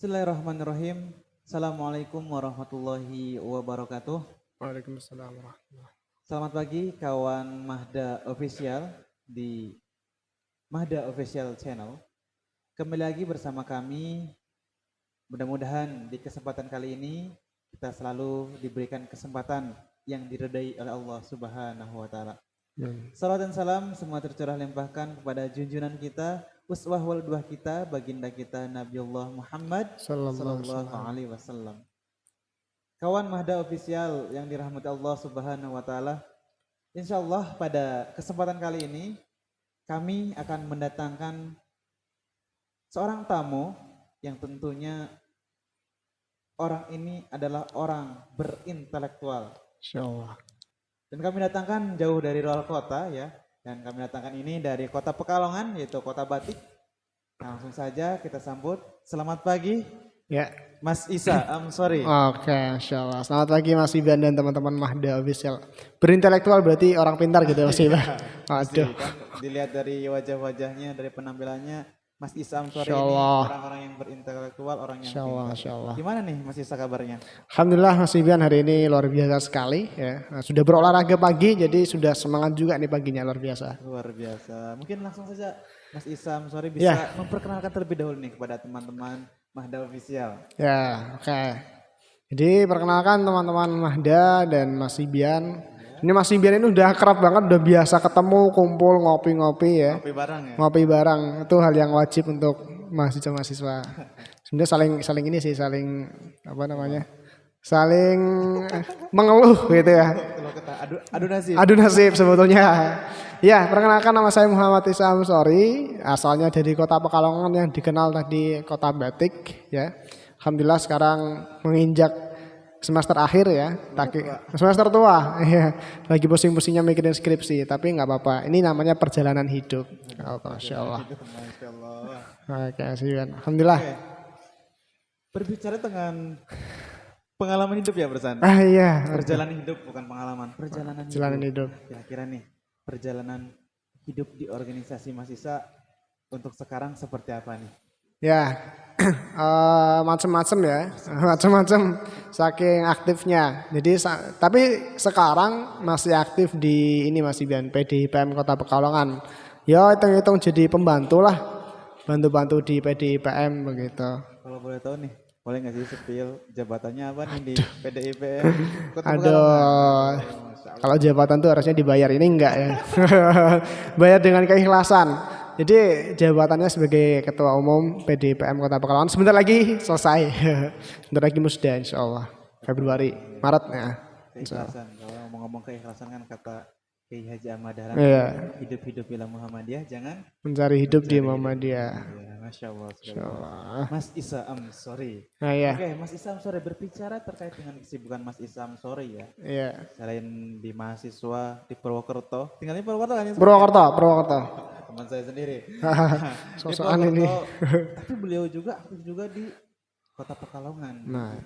Bismillahirrahmanirrahim. Assalamualaikum warahmatullahi wabarakatuh. Waalaikumsalam warahmatullahi. Selamat pagi kawan Mahda Official di Mahda Official Channel. Kembali lagi bersama kami. Mudah-mudahan di kesempatan kali ini kita selalu diberikan kesempatan yang diridai oleh Allah Subhanahu wa taala. Salam dan salam semua tercurah limpahkan kepada junjungan kita, uswah wal udwah kita, baginda kita Nabiullah Muhammad sallallahu alaihi wasallam. Kawan Mahda Official yang dirahmati Allah Subhanahu wa taala, insyaallah pada kesempatan kali ini kami akan mendatangkan seorang tamu yang tentunya orang ini adalah orang berintelektual. Insyaallah. Dan kami datangkan jauh dari luar kota ya. Dan kami datangkan ini dari kota Pekalongan, yaitu kota Batik. Nah, langsung saja kita sambut. Selamat pagi. Ya. Mas Isa, sorry. Oke, insyaallah. Selamat pagi Mas Iban dan teman-teman Mahda Official. Berintelektual berarti orang pintar gitu ya Mas Iban. Aduh. Kan dilihat dari wajah-wajahnya, dari penampilannya, Mas Isa sore ini Insyaallah. orang-orang yang berintelektual, orang yang Insyaallah, pintar. insyaallah. Gimana nih Mas Isa kabarnya? Alhamdulillah Mas Iban hari ini luar biasa sekali ya. Nah, sudah berolahraga pagi jadi sudah semangat juga nih paginya luar biasa. Luar biasa. Mungkin langsung saja Mas Isa sore bisa memperkenalkan terlebih dahulu nih kepada teman-teman Mahda Official. Ya, oke. Jadi perkenalkan teman-teman Mahda dan Mas Ibian. Ini Mas Ibian ini udah kerap banget, udah biasa ketemu, kumpul, ngopi-ngopi ya. Ngopi bareng ya? Ngopi bareng, itu hal yang wajib untuk mahasiswa-mahasiswa. Sebenarnya saling ini sih, saling apa namanya? Saling mengeluh gitu ya. Adu nasib sebetulnya. Ya, perkenalkan nama saya Muhammad Isa Amsori, asalnya dari kota Pekalongan yang dikenal tadi kota Batik ya. Alhamdulillah sekarang menginjak semester akhir ya, semester tua, ya. Lagi pusing-pusingnya mikirin skripsi, tapi nggak apa-apa. Ini namanya perjalanan hidup. Masya Allah. Oke, alhamdulillah. Oke. Berbicara dengan pengalaman hidup ya Bersan? Iya. Perjalanan hidup bukan pengalaman, perjalanan hidup. Kira-kira nih perjalanan hidup di organisasi Mas Isa untuk sekarang seperti apa nih? Ya, macam-macam ya, macam-macam saking aktifnya. Jadi tapi sekarang masih aktif di ini Mas Ibian, PDIPM Kota Pekalongan. Ya hitung-hitung jadi pembantu lah, bantu-bantu di PDIPM begitu. Kalau boleh tahu nih, boleh nggak sih sepil jabatannya apa nih di PDIPM Kota Pekalongan? Aduh, kalau jabatan tuh harusnya dibayar, ini enggak ya. Bayar dengan keikhlasan. Jadi jabatannya sebagai Ketua Umum PDIPM Kota Pekalongan sebentar lagi selesai. Sebentar lagi musda insyaallah. Februari, Maret ya. Keikhlasan, kalau ngomong keikhlasan kan kata Kiai Haji Ahmad Dahlan, hidup-hidup bila Muhammadiyah, jangan mencari hidup di Muhammadiyah. Ya, Masya Allah. Mas Isa Amsori. Nah, ya. Oke, Mas Isa Amsori berbicara terkait dengan kesibukan Mas Isa Amsori ya. Iya. Selain di mahasiswa di Purwokerto, tinggalnya Purwokerto kan? Purwokerto. Teman saya sendiri. Sosokan ini. Tapi beliau juga aktif juga di Kota Pekalongan. Nah,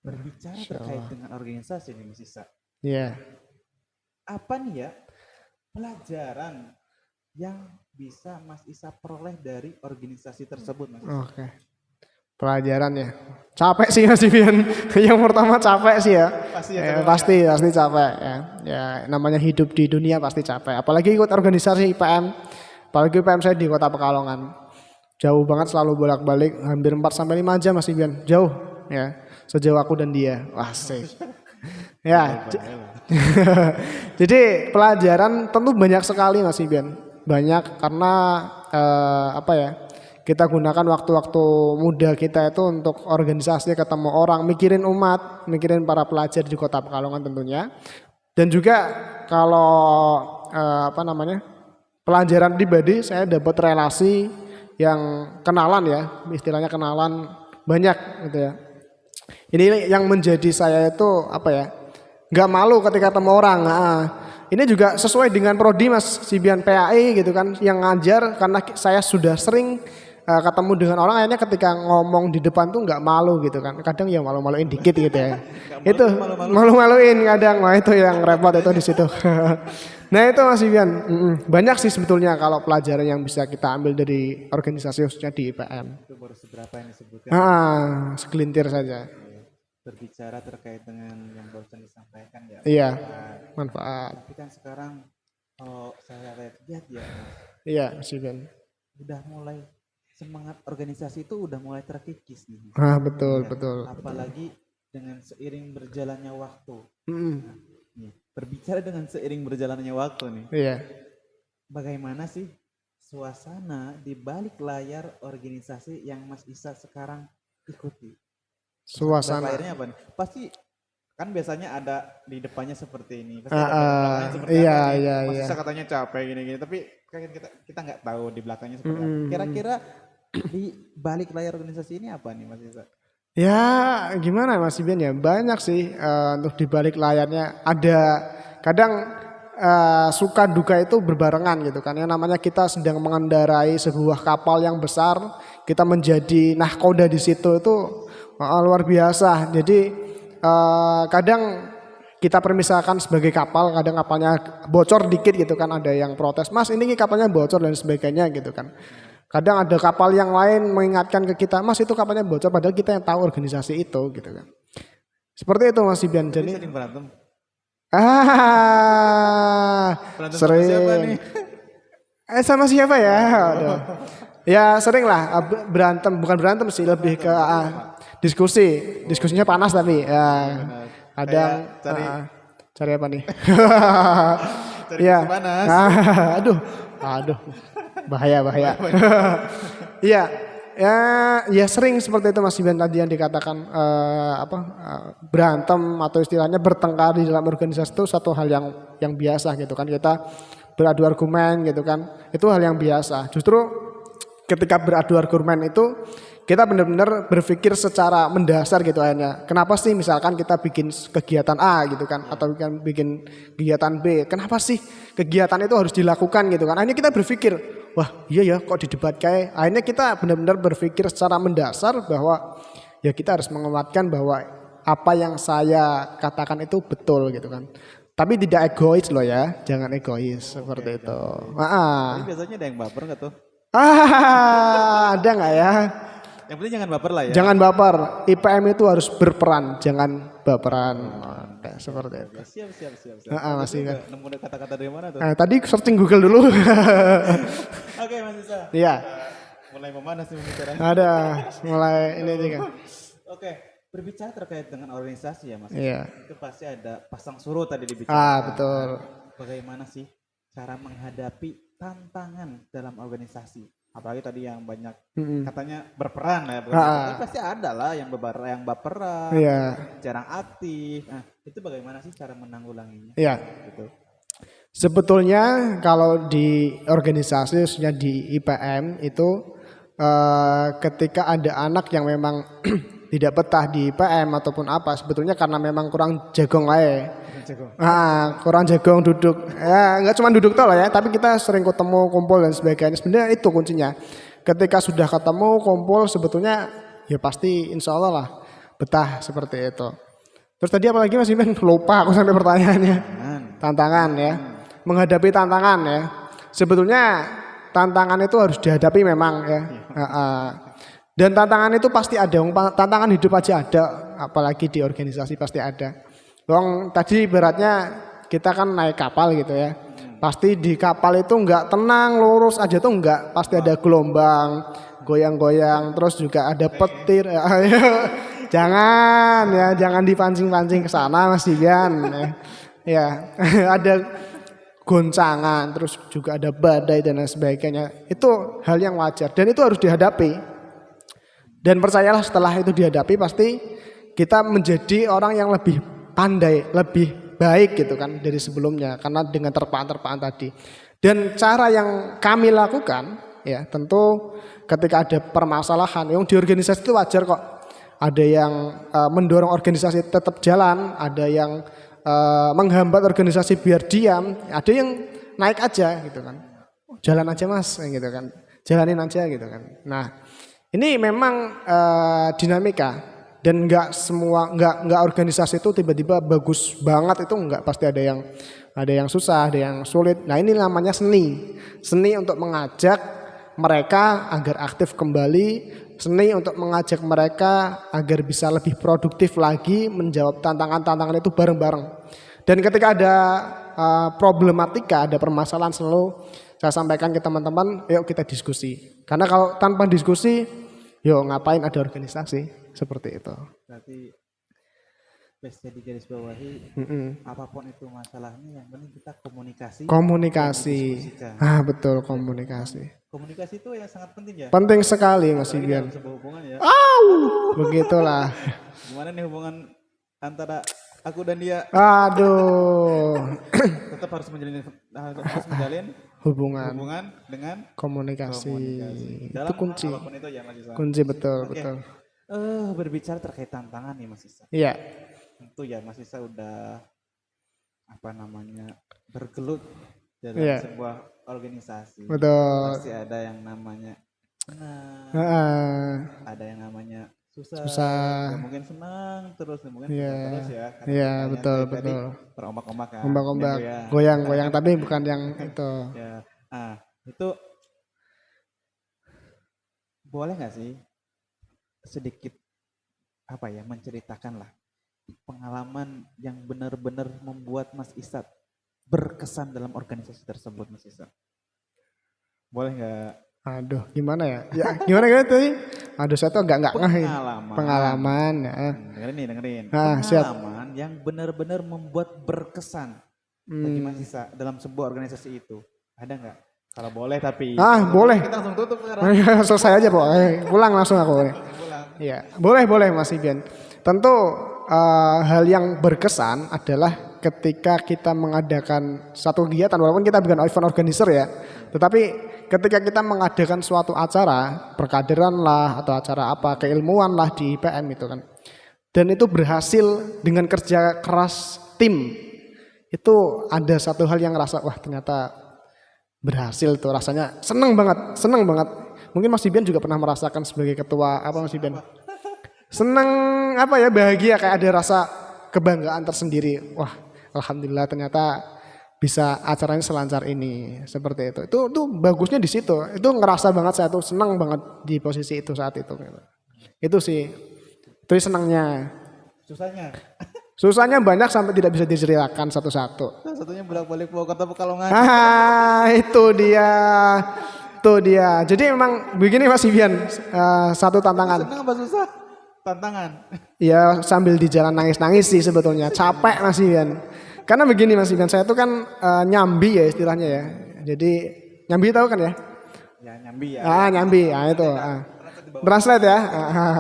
berbicara terkait dengan organisasi nih Mas Isa. Iya. Apa nih ya pelajaran yang bisa Mas Isa peroleh dari organisasi tersebut Mas Isa? Oke. Pelajaran ya. Capek sih Mas Ibian. Yang pertama capek sih ya. Pasti capek ya. Ya namanya hidup di dunia pasti capek. Apalagi ikut organisasi IPM. Apalagi IPM saya di Kota Pekalongan. Jauh banget, selalu bolak-balik, hampir 4 sampai 5 jam Mas Ibian. Jauh ya. Sejauh aku dan dia. Wah, asik. Ya. Jadi pelajaran tentu banyak sekali Mas Ibian. Banyak karena kita gunakan waktu-waktu muda kita itu untuk organisasi, ketemu orang, mikirin umat, mikirin para pelajar di Kota Pekalongan tentunya. Dan juga kalau pelajaran pribadi, saya dapat relasi yang kenalan ya, istilahnya kenalan banyak gitu ya. Ini yang menjadi saya itu nggak malu ketika ketemu orang. Ini juga sesuai dengan prodi Mas Sibian PAI gitu kan, yang ngajar, karena saya sudah sering ketemu dengan orang, akhirnya ketika ngomong di depan tuh nggak malu gitu kan. Kadang ya malu-maluin dikit gitu ya. Itu malu-maluin kadang, wah itu yang repot itu di situ. Nah itu Mas Vivian, banyak sih sebetulnya kalau pelajaran yang bisa kita ambil dari organisasi khususnya di IPM. Itu baru seberapa yang disebutkan. Segelintir saja. Berbicara terkait dengan yang barusan disampaikan ya. Iya, manfaat. Tapi kan sekarang kalau saya lihat ya, Iya, Mas Vivian. udah mulai semangat organisasi itu udah mulai terkikis nih. Betul, Ya, betul. apalagi dengan seiring berjalannya waktu. Mm-mm. Nih, berbicara dengan seiring berjalannya waktu nih. Iya. Bagaimana sih suasana di balik layar organisasi yang Mas Isa sekarang ikuti? Suasana. Layarnya apa nih? Pasti kan biasanya ada di depannya seperti ini. Pasti Ah, ada belakangnya seperti iya, apa nih? iya, Mas iya. Isa katanya capek gini-gini, tapi kan kita nggak tahu di belakangnya seperti apa. Kira-kira di balik layar organisasi ini apa nih Mas Isa? Ya gimana Mas Iben ya, banyak sih untuk di balik layarnya. Ada kadang suka duka itu berbarengan gitu kan. Yang namanya kita sedang mengendarai sebuah kapal yang besar, kita menjadi nahkoda di situ itu luar biasa. Jadi kadang kita permisalkan sebagai kapal, kadang kapalnya bocor dikit gitu kan, ada yang protes, Mas ini kapalnya bocor dan sebagainya gitu kan. Kadang ada kapal yang lain mengingatkan ke kita, Mas itu kapalnya bocor, padahal kita yang tahu organisasi itu gitu kan. Seperti itu Mas Ibian. Jadi sering berantem. Berantem sering. Sama siapa nih? Sama siapa ya? Aduh. Ya sering lah berantem, bukan berantem sih, lebih ke diskusi. Diskusinya panas tapi ya. Kadang cari apa nih? Cari ya. Panas. Aduh. Bahaya. Iya, ya sering seperti itu Mas Iban tadi yang dikatakan berantem atau istilahnya bertengkar di dalam organisasi itu satu hal yang biasa gitu kan. Kita beradu argumen gitu kan, itu hal yang biasa. Justru ketika beradu argumen itu kita benar-benar berpikir secara mendasar gitu akhirnya. Kenapa sih misalkan kita bikin kegiatan A gitu kan, atau bikin kegiatan B, kenapa sih kegiatan itu harus dilakukan gitu kan. Akhirnya kita berpikir, wah iya ya kok didebat kayak. Akhirnya kita benar-benar berpikir secara mendasar bahwa ya kita harus menguatkan bahwa apa yang saya katakan itu betul gitu kan. Tapi tidak egois loh ya, jangan egois seperti itu. Jadi biasanya ada yang baper nggak tuh? Ada nggak ya? Yang penting jangan baper lah ya. Jangan baper. IPM itu harus berperan, jangan baperan. Seperti itu. Siap. Masih kan. Nemu kata-kata dari mana tuh? Tadi searching Google dulu. Oke, Mas Isa. Iya. Mulai memanas nih pembicaraan. Ada, mulai ini juga. Oke, berbicara terkait dengan organisasi ya Mas. Iya. Itu pasti ada pasang surut tadi dibicarakan. Betul. Bagaimana sih cara menghadapi tantangan dalam organisasi? Apalagi tadi yang banyak katanya berperan ya, tapi pasti ada lah yang baperan, jarang aktif. Nah, itu bagaimana sih cara menanggulanginya? Iya. Gitu. Sebetulnya kalau di organisasi khususnya di IPM itu ketika ada anak yang memang tidak betah di IPM ataupun apa, sebetulnya karena memang kurang jagong aja. Kurang jagong duduk. Ya nggak cuma duduk toh lah ya, tapi kita sering ketemu, kumpul dan sebagainya. Sebenarnya itu kuncinya. Ketika sudah ketemu, kumpul, sebetulnya ya pasti insya Allah lah betah seperti itu. Terus tadi apa lagi Mas Iman? Lupa aku sampai pertanyaannya. Tantangan ya. Menghadapi tantangan ya. Sebetulnya tantangan itu harus dihadapi memang ya. Dan tantangan itu pasti ada. Tantangan hidup aja ada. Apalagi di organisasi pasti ada. Tadi ibaratnya kita kan naik kapal gitu ya. Pasti di kapal itu enggak tenang lurus aja tuh enggak. Pasti ada gelombang, goyang-goyang, terus juga ada petir. Jangan dipancing-pancing ke sana Mas Dian. Ya, ada goncangan, terus juga ada badai dan lain sebagainya. Itu hal yang wajar dan itu harus dihadapi. Dan percayalah setelah itu dihadapi pasti kita menjadi orang yang lebih pandai, lebih baik gitu kan dari sebelumnya karena dengan terpaan-terpaan tadi. Dan cara yang kami lakukan ya tentu ketika ada permasalahan yang di organisasi itu wajar kok. Ada yang mendorong organisasi tetap jalan, ada yang menghambat organisasi biar diam, ada yang naik aja gitu kan. Jalan aja Mas gitu kan. Jalanin aja gitu kan. Nah, ini memang dinamika Dan nggak semua nggak organisasi itu tiba-tiba bagus banget, itu nggak, pasti ada yang susah, ada yang sulit. Nah ini namanya seni untuk mengajak mereka agar aktif kembali, seni untuk mengajak mereka agar bisa lebih produktif lagi menjawab tantangan-tantangan itu bareng-bareng. Dan ketika ada problematika, ada permasalahan, selalu saya sampaikan ke teman-teman, yuk kita diskusi. Karena kalau tanpa diskusi, yuk ngapain ada organisasi, seperti itu. Berarti bisa digaris bawahi, apapun itu masalahnya, yang penting kita komunikasi. Betul, komunikasi. Komunikasi itu yang sangat penting ya. Penting sekali Mas Ibian. Sebuah hubungan ya. Begitulah. Gimana nih hubungan antara aku dan dia? Aduh. Tetap harus menjalin hubungan dengan komunikasi. Dalam Itu kunci. apapun itu ya Mas Isa. Kunci, betul, Oke. betul. Berbicara terkait tantangan nih Mas Isa. Iya. Tentu ya Mas Isa udah bergelut dalam Iya. sebuah organisasi. Betul. Pasti ada yang namanya senang, ada yang namanya susah. Ya, mungkin senang terus, mungkin susah terus ya. Karena Iya, kalian betul, tadi betul. Berombak-ombak kan. Ombak-ombak, Ya. goyang-goyang, tapi bukan yang itu. Ya. Itu boleh nggak sih sedikit menceritakan lah pengalaman yang benar-benar membuat Mas Isat berkesan dalam organisasi tersebut, Mas Isat? Boleh nggak? Aduh, gimana ya? Ya, gimana tadi? Aduh, saya tuh nggak ngahin. Pengalaman ya. Dengerin. Siap. Pengalaman yang benar-benar membuat berkesan bagi Mas Isa dalam sebuah organisasi itu. Ada nggak? Kalau boleh tapi. Boleh. Kita langsung tutup sekarang. Selesai aja, Pak. Pulang langsung aku. Iya, boleh Mas Ibian. Tentu hal yang berkesan adalah ketika kita mengadakan satu kegiatan, walaupun kita bukan event organizer ya, tetapi ketika kita mengadakan suatu acara, perkaderan lah atau acara apa, keilmuan lah di IPM itu kan, dan itu berhasil dengan kerja keras tim, itu ada satu hal yang rasa wah ternyata berhasil tuh, rasanya seneng banget. Mungkin Mas Ibian juga pernah merasakan sebagai ketua Mas Ibian? Seneng bahagia, kayak ada rasa kebanggaan tersendiri. Wah, alhamdulillah ternyata bisa acaranya selancar ini, seperti itu. Itu bagusnya di situ. Itu ngerasa banget saya tuh senang banget di posisi itu saat itu. Itu sih. Itu senangnya. Susahnya banyak sampai tidak bisa diceritakan satu-satu. Satunya bolak-balik Purwokerto Pekalongan. Itu dia. Jadi memang begini Mas Ibian, satu tantangan. Senang apa susah? Tantangan. Ya sambil di jalan nangis-nangis sih sebetulnya. Capek Mas Ibian. Karena begini Mas Ibian, saya itu kan nyambi ya istilahnya ya. Jadi nyambi tahu kan ya? Ya nyambi ya. Nyambi. Itu. Translate ya.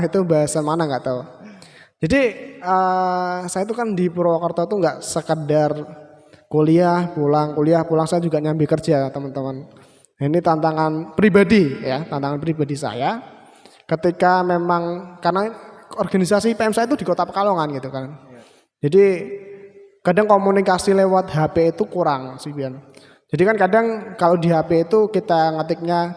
Itu bahasa mana nggak tahu. Jadi saya itu kan di Purwokerto tuh nggak sekedar kuliah pulang, saya juga nyambi kerja teman-teman. Ini tantangan pribadi ya, saya. Ketika memang karena organisasi PM saya itu di Kota Pekalongan gitu kan. Jadi kadang komunikasi lewat HP itu kurang sih Bian. Jadi kan kadang kalau di HP itu kita ngetiknya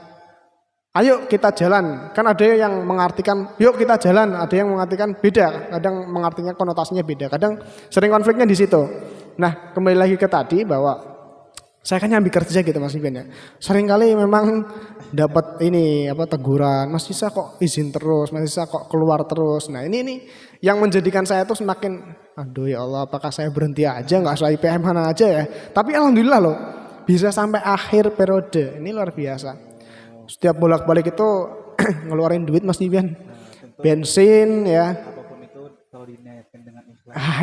ayo kita jalan. Kan ada yang mengartikan yuk kita jalan, ada yang mengartikan beda, kadang mengartinya konotasinya beda. Kadang sering konfliknya di situ. Nah, kembali lagi ke tadi bahwa saya kan nyambi kerja gitu Mas Iben ya. Sering kali memang dapat teguran, Mas Isa kok izin terus, Mas Isa kok keluar terus. Nah ini yang menjadikan saya tuh semakin, aduh ya Allah, apakah saya berhenti aja nggak usah IPM mana aja ya. Tapi alhamdulillah loh, bisa sampai akhir periode, ini luar biasa. Setiap bolak-balik itu ngeluarin duit Mas Iben, bensin ya.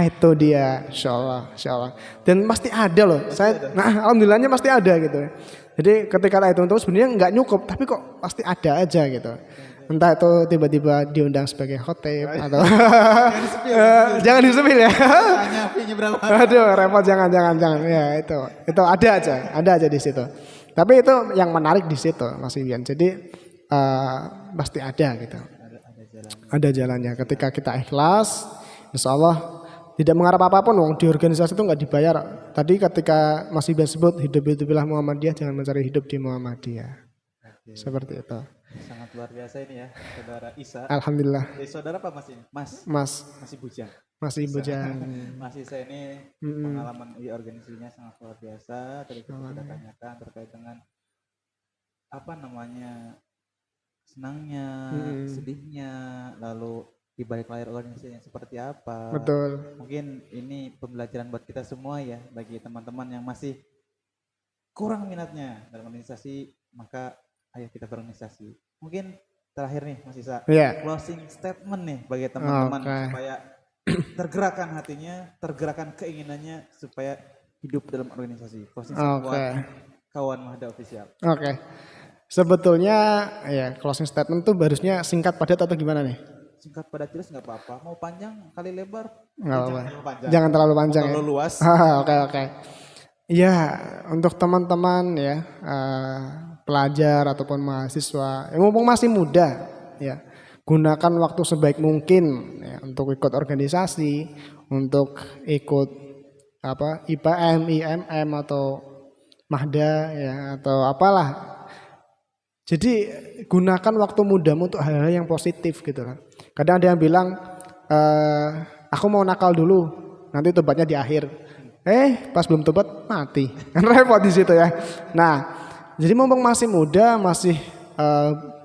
Itu dia, insya Allah. Dan pasti ada loh. Alhamdulillahnya pasti ada gitu. Jadi ketika itu untuk sebenarnya nggak nyukup, tapi kok pasti ada aja gitu. Entah itu tiba-tiba diundang sebagai khotib atau jangan disepil ya. Aduh, repot jangan. Ya itu ada aja di situ. Tapi itu yang menarik di situ Mas Iwan. Jadi pasti ada gitu. Ada jalannya. Ketika kita ikhlas, insya Allah tidak mengharap apapun, di organisasi itu nggak dibayar. Tadi ketika Mas Iban sebut hidup-hidupilah Muhammadiyah, jangan mencari hidup di Muhammadiyah. Seperti itu. Sangat luar biasa ini ya, saudara Isa. Alhamdulillah. Jadi saudara apa Mas ini? Mas, Mas, masih bujang. masih Isa. bujang. Mas Isa ini pengalaman di organisasinya sangat luar biasa. Tadi kita sudah tanyakan terkait dengan apa namanya senangnya, sedihnya, lalu di balik layar organisasinya seperti apa. Betul. Mungkin ini pembelajaran buat kita semua ya, bagi teman-teman yang masih kurang minatnya dalam organisasi, maka ayo kita berorganisasi. Mungkin terakhir nih Mas Isa, Iya. closing statement nih bagi teman-teman Oke. supaya tergerakkan hatinya, tergerakkan keinginannya supaya hidup dalam organisasi. Closing statement Oke. buat kawan Mahda Official. Oke. Sebetulnya ya closing statement tuh harusnya singkat padat atau gimana nih? Singkat padat jelas nggak apa-apa. Mau panjang kali lebar, Nggak apa-apa. jangan terlalu panjang. Jangan terlalu Mau panjang ya. terlalu luas. Oke, oke. Ya, untuk teman-teman ya, pelajar ataupun mahasiswa, mumpung masih muda, ya, gunakan waktu sebaik mungkin ya, untuk ikut organisasi, untuk ikut apa IPM, IMM atau Mahda ya atau apalah. Jadi gunakan waktu mudamu untuk hal-hal yang positif gitu kan. Kadang ada yang bilang, aku mau nakal dulu, nanti tobatnya di akhir. Pas belum tobat mati, kan repot di situ ya. Nah, jadi mumpung masih muda, masih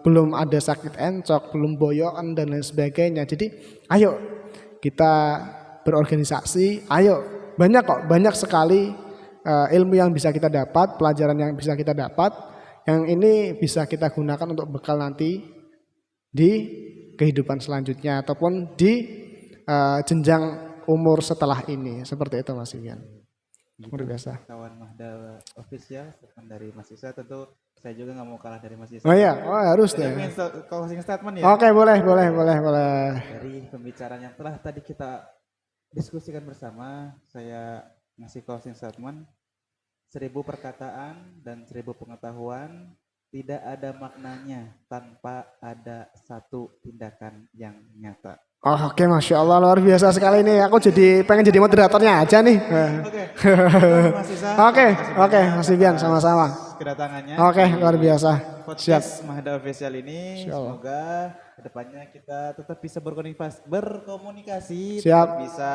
belum ada sakit encok, belum boyokan dan lain sebagainya. Jadi, ayo kita berorganisasi, ayo banyak sekali ilmu yang bisa kita dapat, pelajaran yang bisa kita dapat, yang ini bisa kita gunakan untuk bekal nanti di kehidupan selanjutnya ataupun di jenjang umur setelah ini. Seperti itu Mas Ian. Luar biasa. Kawan Mahda Official, statement dari Mas Isa, tentu saya juga nggak mau kalah dari Mas Isa. Oh iya, harus deh. Closing statement ya. Oke, boleh. Dari pembicaraan yang telah tadi kita diskusikan bersama, saya ngasih closing statement. 1000 perkataan dan 1000 pengetahuan tidak ada maknanya tanpa ada satu tindakan yang nyata. Oke, Masya Allah, luar biasa sekali ini. Aku pengen jadi moderatornya aja nih. Oke. Mas Isa. Oke, Mas Ibian sama-sama. Kedatangannya. Oke, luar biasa. Podcast Mahda Official ini semoga kedepannya kita tetap bisa berkomunikasi, Siap. tetap bisa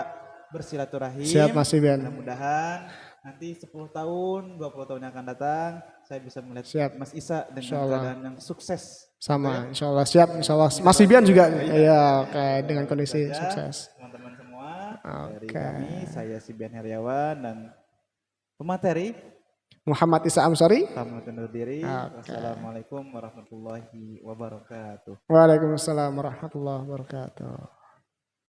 bersilaturahim. Siap, Mas Ibian. Mudah-mudahan nanti 10 tahun, 20 tahun yang akan datang, saya bisa melihat Siap. Mas Isa dengan keadaan yang sukses. Sama, insya Allah siap, insya Allah. Mas Ibian juga, ya, oke, dengan kondisi sukses. Teman-teman semua, dari Oke. kami, saya Sibian Heriawan dan pemateri, Muhammad Isa Amsari. pamit undur diri. Oke. Wassalamualaikum warahmatullahi wabarakatuh. Waalaikumsalam warahmatullahi wabarakatuh.